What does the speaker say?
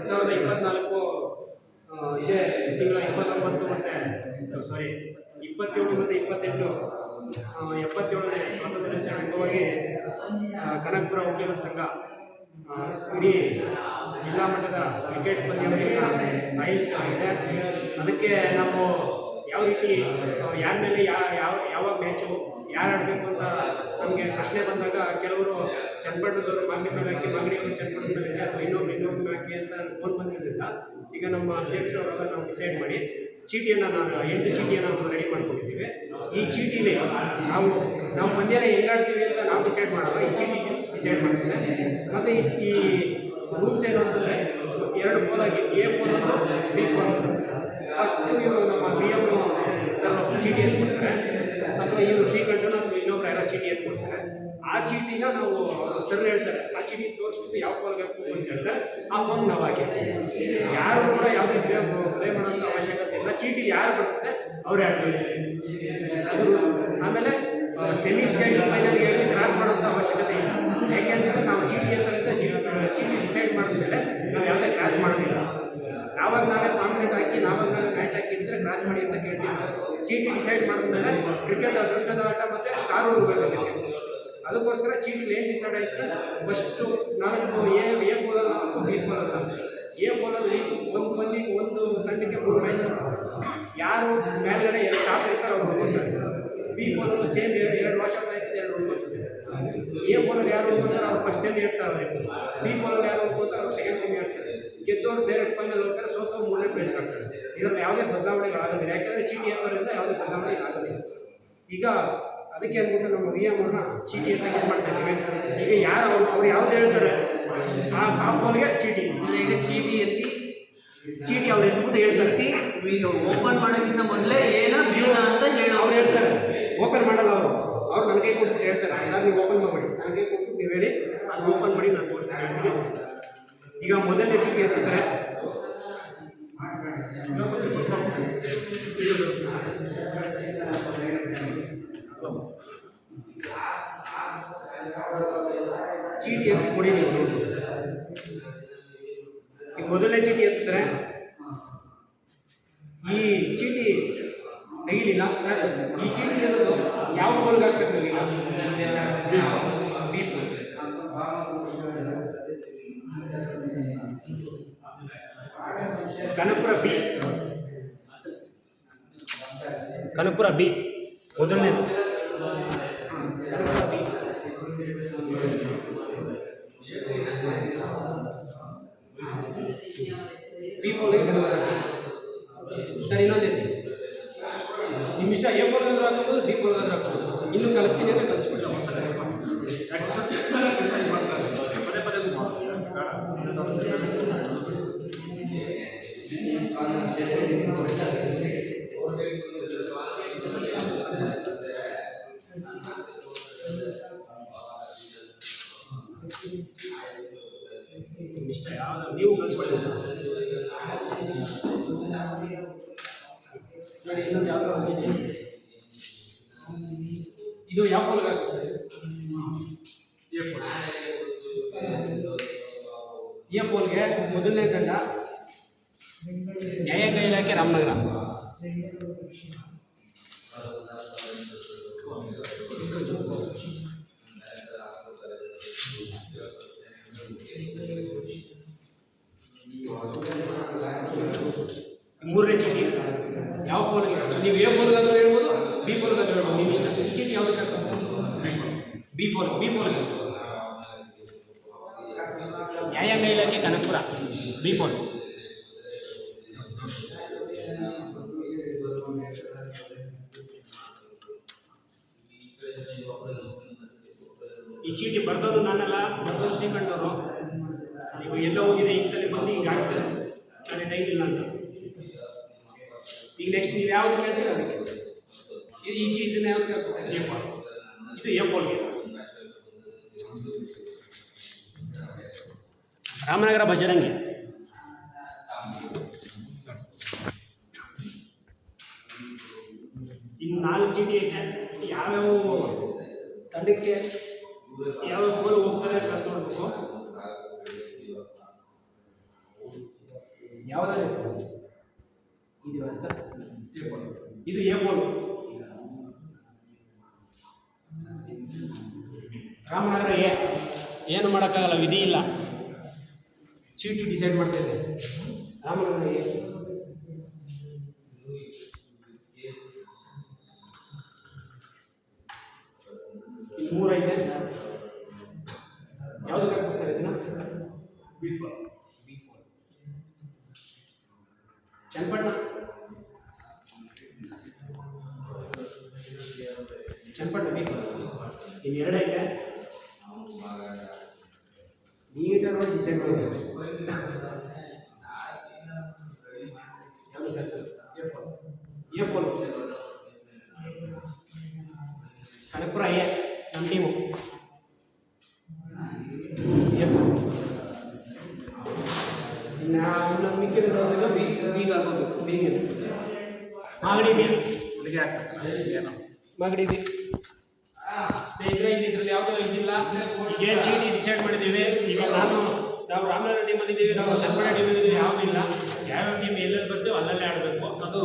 2024 ಇದೇ ತಿಂಗಳ 29 ಮತ್ತು ಸಾರಿ 27 ಮತ್ತು 28 77ನೇ ಸ್ವಾತಂತ್ರ್ಯ ದಿನಾಚರಣೆ ಅಂಗವಾಗಿ ಕನಕಪುರ ವಕೀಲರ ಸಂಘ ಇಡೀ ಜಿಲ್ಲಾ ಮಟ್ಟದ ಕ್ರಿಕೆಟ್ ಪಂದ್ಯಾವಳಿಯನ್ನು ಆಯೋಜಿಸಲಾಗಿದೆ. ಅದಕ್ಕೆ ನಾವು ಯಾವ ರೀತಿ ಯಾರ ಮೇಲೆ ಯಾವ ಮ್ಯಾಚು ಯಾರು ಆಡಬೇಕು ಅಂತ ನಮಗೆ ಪ್ರಶ್ನೆ ಬಂದಾಗ ಕೆಲವರು ಚನ್ನಪಟ್ಟಣದವರು ಮಾಗಡಿ ಮೇಲೆ ಹಾಕಿ, ಮಾಗಡಿಯವರು ಚನ್ನಪಟ್ಟಣ ಮೇಲೆ ಹಾಕಿ, ಅಥವಾ ಇನ್ನೊಂದು ಹಾಕಿ ಅಂತ ಫೋನ್ ಬಂದಿದ್ದರಿಂದ ಈಗ ನಮ್ಮ ಅಧ್ಯಕ್ಷರವರೆಲ್ಲ ನಾವು ಡಿಸೈಡ್ ಮಾಡಿ ಚೀಟಿಯನ್ನು 8 ಚೀಟಿಯನ್ನು ನಾವು ರೆಡಿ ಮಾಡ್ಕೊಂಡಿದ್ದೀವಿ. ಈ ಚೀಟಿಲಿ ನಾವು ಪಂದ್ಯನ ಹೆಂಗಾಡ್ತೀವಿ ಅಂತ ನಾವು ಡಿಸೈಡ್ ಮಾಡೋಲ್ಲ, ಈ ಚೀಟಿ ಡಿಸೈಡ್ ಮಾಡ್ತೇವೆ. ಮತ್ತು ಈ ರೂಲ್ಸ್ ಏನು ಅಂತಂದರೆ 2 ಫೋಲಾಗಿ ಎ ಫೋಲ್ ಒಂದು ಬಿ ಫೋಲ್ ಒಂದು. ಫಸ್ಟು ಇವರು ನಮ್ಮ ಬಿ ಎಮ್ ಸರ್ ಚೀಟಿ ಎತ್ಕೊಡ್ತಾರೆ, ಅಥವಾ ಇವರು ಶ್ರೀಕಂಠನ ಅಥವಾ ಇನ್ನೊಬ್ರು ಯಾರೋ ಚೀಟಿ ಎತ್ಕೊಡ್ತಾರೆ. ಆ ಚೀಟಿನ ನಾವು ಸರ್ ಹೇಳ್ತಾರೆ, ಆ ಚೀಟಿ ತೋರಿಸ್ಬಿಟ್ಟು ಯಾವ ಫೋಲ್ಗೆ ಹಾಕ್ಬೇಕು ಅಂತ ಹೇಳ್ತಾರೆ, ಆ ಫೋನ್ ನಾವು ಹಾಕಿರ್ತೀವಿ. ಯಾರು ಕೂಡ ಯಾವುದೇ ಪ್ಲೇ ಮಾಡೋಂಥ ಅವಶ್ಯಕತೆ ಇಲ್ಲ. ಚೀಟಿ ಯಾರು ಬರ್ತದೆ ಅವ್ರು ಆಡಬೇಕು, ಅದು. ಆಮೇಲೆ ಸೆಮೀಸ್ಗೆ ಫೈನಲ್ಗೆ ಕ್ರಾಸ್ ಮಾಡೋಂಥ ಅವಶ್ಯಕತೆ ಇಲ್ಲ. ಯಾಕೆಂದರೆ ನಾವು ಚೀಟಿ ಎತ್ತರಿಂದ ಚೀಟಿ ಡಿಸೈಡ್ ಮಾಡಿದ್ಮೇಲೆ ನಾವು ಯಾವುದೇ ಕ್ರಾಸ್ ಮಾಡೋದಿಲ್ಲ. ನಾವೇ ಕಾಂಪಿಟೇಟ್ ಹಾಕಿ ನಾವೇ ಮ್ಯಾಚ್ ಹಾಕಿದ್ರೆ ಕ್ರಾಸ್ ಮಾಡಿ ಅಂತ ಕೇಳ್ತೀವಿ. ಚೀಟಿ ಡಿಸೈಡ್ ಮಾಡಿದ್ಮೇಲೆ ಕ್ರಿಕೆಟ್ ಅದೃಷ್ಟದ ಆಟ ಮತ್ತು ಸ್ಟಾರು ಇರಬೇಕು. ಅದಕ್ಕೋಸ್ಕರ ಚೀಟಿಲಿ ಏನು ಡಿಸೈಡ್ ಆಯ್ತು, ಫಸ್ಟು 4 ಎ ಫೋಲಲ್ಲಿ 4 ಬಿ ಫೋಲಲ್ಲಿ 4. ಎ ಫೋಲಲ್ಲಿ ಒಂದು ತಂಡಕ್ಕೆ 3 ಮ್ಯಾಚ್, ಯಾರು ಮೇಲ್ಗಡೆ 2 ಟಾಪ್ ಇರ್ತಾರೆ ಅವ್ರು ಹೋಗ್ತಾರೆ. ಬಿ ಫೋಲಲ್ಲೂ ಸೇಮ್ 2 ವರ್ಷ ಆಯ್ತದೆ, 2 ಹೋಗ್ತಾರೆ. ಎ ಫೋಲಲ್ಲಿ ಯಾರು ಹೋಗ್ತಾರೆ ಅವ್ರು ಫಸ್ಟ್ ಸೆಮಿ ಇರ್ತಾರೆ, ಬಿ ಫೋಲಲ್ಲಿ ಯಾರು ಹೋಗ್ತಾರೆ ಅವ್ರು ಸೆಕೆಂಡ್ ಸೆಮಿ ಇರ್ತಾರೆ. ಗೆದ್ದವ್ರು ಡೈರೆಕ್ಟ್ ಫೈನಲ್ ಹೋಗ್ತಾರೆ, ಸೋತವ್ರು 3ನೇ ಪ್ಲೇಸ್ ಆಗ್ತಾರೆ. ಇದರಲ್ಲಿ ಯಾವುದೇ ಬದಲಾವಣೆಗಳಾಗೋದಿಲ್ಲ, ಯಾಕೆಂದರೆ ಚೀಟಿ ಎತ್ತೋದ್ರಿಂದ ಯಾವುದೇ ಬದಲಾವಣೆ ಆಗೋದಿಲ್ಲ. ಈಗ ಅದಕ್ಕೆ ಅಂದ್ಬಿಟ್ಟು ನಮ್ಮ ವಿ ಎಮ್ ಅವ್ರನ್ನ ಚೀಟಿ ಅಂತ ಇದು ಮಾಡ್ತಾ ಇದ್ದೀವಿ. ಈಗ ಯಾರು ಅವ್ರು ಯಾವ್ದು ಹೇಳ್ತಾರೆ ಆ ಫೋನ್ಗೆ ಚೀಟಿ, ಈಗ ಚೀಟಿ ಅವ್ರು ಎತ್ಬಿಟ್ಟು ಹೇಳ್ತಾರೆ. ಈಗ ಓಪನ್ ಮಾಡೋಕ್ಕಿಂತ ಮೊದಲೇ ಏನೋ ಅಂತ ಹೇಳಿ ಅವ್ರು ಹೇಳ್ತಾರೆ. ಓಪನ್ ಮಾಡಲ್ಲ ಅವ್ರು ನನಗೆ ಕೊಟ್ಟು ಹೇಳ್ತಾರೆ, ಸರ್ ನೀವು ಓಪನ್ ಮಾಡಿ, ನನಗೆ ಕೊಟ್ಟು ನೀವು ಹೇಳಿ ಅದು ಓಪನ್ ಮಾಡಿ ನಾನು ತೋರಿಸ್ತಾ ಹೇಳ್ತೀನಿ. ಈಗ ಮೊದಲನೇ ಚೀಟಿ ಎತ್ತಾರೆ, ಚೀಟಿ ಎತ್ತಿ ಕೊಡಿ ನೀವು. ಈಗ ಮೊದಲನೇ ಚೀಟಿ ಎತ್ತಾರೆ, ಈ ಚೀಟಿ ತೆಗಿಲಿಲ್ಲ ಸರ್, ಈ ಚೀಟಿ ಇರೋದು ಯಾವ ಫೋಲ್ಗೆ ಹಾಕ್ಬೇಕು ಈಗ? ಬಿ ಫೋಲ್. ಕನಕಪುರ ಬಿ ಮೊದಲನೇದು. ಬಿ ಫೋಲ್ಗೆ ಸರ್ ಇನ್ನೊಂದು ಎತ್ತಿ, ನಿಮ್ಮ ಇಷ್ಟ. ಎ ಫೋಲ್ ಆದ್ರೂ ಹಾಕೋದು, ಬಿ ಫೋಲ್ ಆದ್ರೂ ಹಾಕೋದು. ಇನ್ನೂ ಕಲಿಸ್ತೀನಿ ಅಂದರೆ ಕಲಿಸ್ಬಿಟ್ಟು ಪದೇ ಪದೇ ಇಷ್ಟ ಯಾವುದು ನೀವು ಕಲಿಸ್ಕೊಳ್ಳಿ. ಇನ್ನೊಂದು ಯಾವುದೋ ಒಂದು ಚೀಟಿ, ಇದು ಯಾವ ಫೋಲ್ಗೆ ಹಾಕಿ ಸರ್? ಎ ಫೋಲ್ಗೆ ಮೊದಲನೇ ತಂಡ ನ್ಯಾಯಾಂಗ ಇಲಾಖೆ ರಾಮನಗರ. ಮೂರನೇ ಚೀಟಿ ಯಾವ ಫೋಲ್ಗೆ? ನೀವು ಎ ಫೋಲ್ಗಾದ್ರೂ ಹೇಳ್ಬೋದು, ಬಿ ಫೋಲ್ಗಾದ್ರೂ ಹೇಳ್ಬೋದು, ನಿಮ್ಮ ಇಷ್ಟ. ಈ ಚೀಟಿ ಯಾವುದಕ್ಕೆ ಹಾಕ್ಬೋದು? ಬಿ ಫೋಲ್ಗೆ. ನ್ಯಾಯಾಂಗ ಇಲಾಖೆ ಕನಕಪುರ ಬಿ ಫೋಲ್. ಈ ಚೀಟಿ ಬರ್ದೋದು ನಾನೆಲ್ಲ, ಬರ್ದೋದು ಶ್ರೀಕಂಠವರು. ನೀವು ಎಲ್ಲೋ ಹೋಗಿದೆ ಇಂಥಲ್ಲಿ ಬಂದು ಈಗ ಆಗ್ತದೆ, ನನಗೆ ಟೈಮ್ ಇಲ್ಲ ಅಂತ. ಈಗ ನೆಕ್ಸ್ಟ್ ನೀವು ಯಾವುದು ಕೇಳ್ತೀರ ಅದಕ್ಕೆ ಇದು ಈ ಚೀಟಿನ ಯಾವುದಕ್ಕೆ ಹಾಕ್ತಾರೆ? ಎ ಫೋಲ್. ಇದು ಎ ಫೋಲ್ಗೆ. ರಾಮನಗರ ಬಜರಂಗಿ. ಇನ್ನು 4 ಚೀಟಿ ಐತೆ. ಯಾವ್ಯಾವ ತಂಡಕ್ಕೆ ಯಾವ ಫೋಲ್ ಹೋಗ್ತಾರೆ ಕಲ್ತ್ಕೊಳ್ಬೇಕು. ಯಾವುದಾದ್ರು ಇದು ಸರ್ ಇದು A4 ರಾಮನಗರ ಎ. ಏನು ಮಾಡೋಕ್ಕಾಗಲ್ಲ, ವಿಧಿ ಇಲ್ಲ, ಚೀಟಿ ಡಿಸೈಡ್ ಮಾಡ್ತಾ ಇದೆ. ರಾಮನಗರ ಎ. ಇದು 3 ಐತೆ. ಯಾವುದಕ್ಕೆ ಹಾಕ್ಬೇಕು ಸರ್ ಇದನ್ನ? B4 ಚನ್ನಪಟ್ಟಣ B4 ಇನ್ನು 2 ಐತೆ. ನೀಟಾಗಿ ನೋಡಿ ಡಿಸೈಡ್ ಮಾಡಬೇಕು. ಯಾವುದು ಸರ್? A4 ಕನಕಪುರ ಎ ನಮ್ಮ ಟೀಮು. A4 ಇನ್ನು ಮಿಕ್ಕಿರೋದ್ರೆಲ್ಲ ಬೀಗ ಹಾಕೋಬೇಕು. ಬೀಗ ಮಾಗಡಿ ಬಿ ಮಾಗಡಿ ಬಿ. ಸ್ನೇಹಿತರೆ, ಇದರಲ್ಲಿ ಯಾವುದೋ ಇದಿಲ್ಲ. ಈಗ ಚೀಟಿ ಡಿಸೈಡ್ ಮಾಡಿದ್ದೀವಿ. ಈಗ ನಾವು ರಾಮನಗರ ಟೀಮಲ್ಲಿ ಇದ್ದೀವಿ, ನಾವು ಚನ್ನಪಟ್ಟಣ ಟೀಮಲ್ಲಿ ಇದ್ದೀವಿ. ಯಾವುದಿಲ್ಲ, ಯಾವ್ಯಾವ ಟೀಮ್ ಎಲ್ಲೆಲ್ಲಿ ಬರ್ತೀವಿ ಅಲ್ಲಲ್ಲೇ ಆಡಬೇಕು. ಅದು